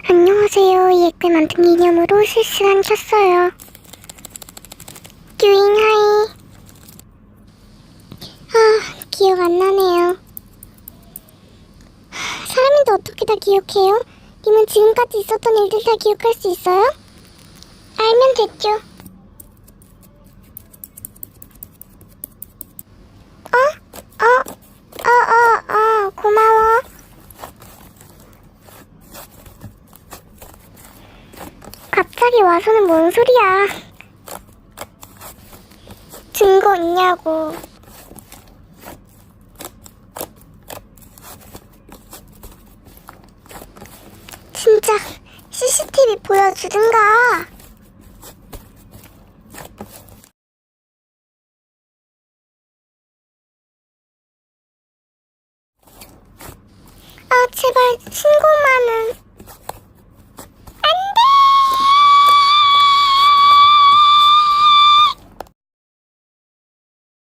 안녕하세요. 이 댓글 만든 기념으로 실시간 켰어요. 듀잉 하이. 기억 안 나네요. 사람인데 어떻게 다 기억해요? 님은 지금까지 있었던 일들 다 기억할 수 있어요? 알면 됐죠. 고마워. 갑자기 와서는 뭔 소리야. 증거 있냐고. 진짜 CCTV 보여주든가. 제발 신고만.